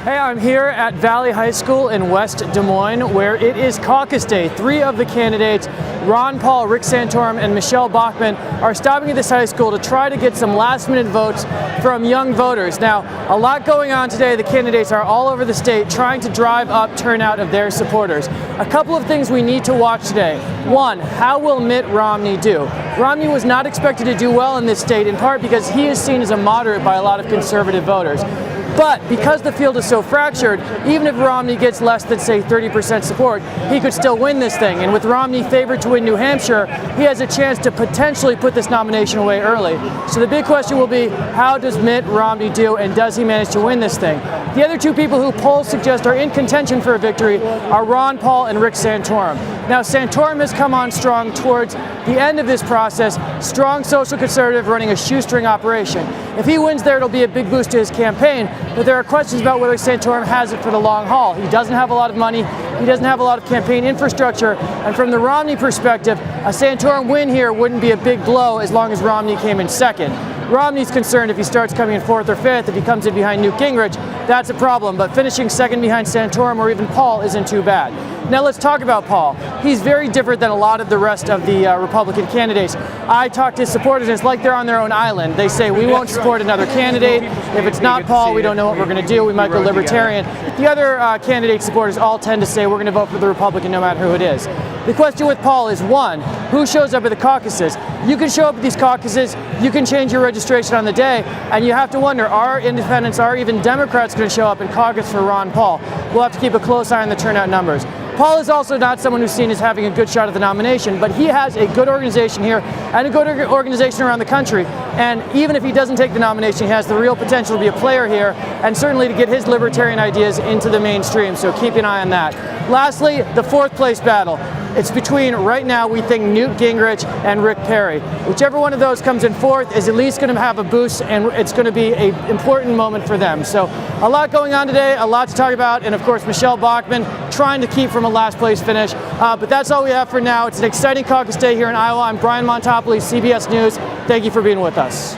Hey, I'm here at Valley High School in West Des Moines, where it is caucus day. Three of the candidates, Ron Paul, Rick Santorum, and Michelle Bachmann, are stopping at this high school to try to get some last-minute votes from young voters. Now, a lot going on today. The candidates are all over the state trying to drive up turnout of their supporters. A couple of things we need to watch today. One, how will Mitt Romney do? Romney was not expected to do well in this state, in part because he is seen as a moderate by a lot of conservative voters. But because the field is so fractured, even if Romney gets less than, say, 30% support, he could still win this thing. And with Romney favored to win New Hampshire, he has a chance to potentially put this nomination away early. So the big question will be, how does Mitt Romney do, and does he manage to win this thing? The other two people who polls suggest are in contention for a victory are Ron Paul and Rick Santorum. Now, Santorum has come on strong towards the end of this process, strong social conservative running a shoestring operation. If he wins there, it'll be a big boost to his campaign, but there are questions about whether Santorum has it for the long haul. He doesn't have a lot of money, he doesn't have a lot of campaign infrastructure, and from the Romney perspective, a Santorum win here wouldn't be a big blow as long as Romney came in second. Romney's concerned if he starts coming in fourth or fifth, if he comes in behind Newt Gingrich, that's a problem, but finishing second behind Santorum or even Paul isn't too bad. Now let's talk about Paul. He's very different than a lot of the rest of the Republican candidates. I talk to his supporters, and it's like they're on their own island. They say, we won't support another candidate. If it's not Paul, we don't know what we're going to do. We might go libertarian. The other candidate supporters all tend to say, we're going to vote for the Republican no matter who it is. The question with Paul is, one, who shows up at the caucuses? You can show up at these caucuses, you can change your registration on the day, and you have to wonder, are independents, are even Democrats going to show up and caucus for Ron Paul? We'll have to keep a close eye on the turnout numbers. Paul is also not someone who's seen as having a good shot at the nomination, but he has a good organization here and a good organization around the country. And even if he doesn't take the nomination, he has the real potential to be a player here and certainly to get his libertarian ideas into the mainstream. So keep an eye on that. Lastly, the fourth place battle. It's between, right now, we think Newt Gingrich and Rick Perry. Whichever one of those comes in fourth is at least going to have a boost, and it's going to be an important moment for them. So a lot going on today, a lot to talk about, and of course Michelle Bachmann trying to keep from a last place finish. But that's all we have for now. It's an exciting caucus day here in Iowa. I'm Brian Montopoli, CBS News. Thank you for being with us.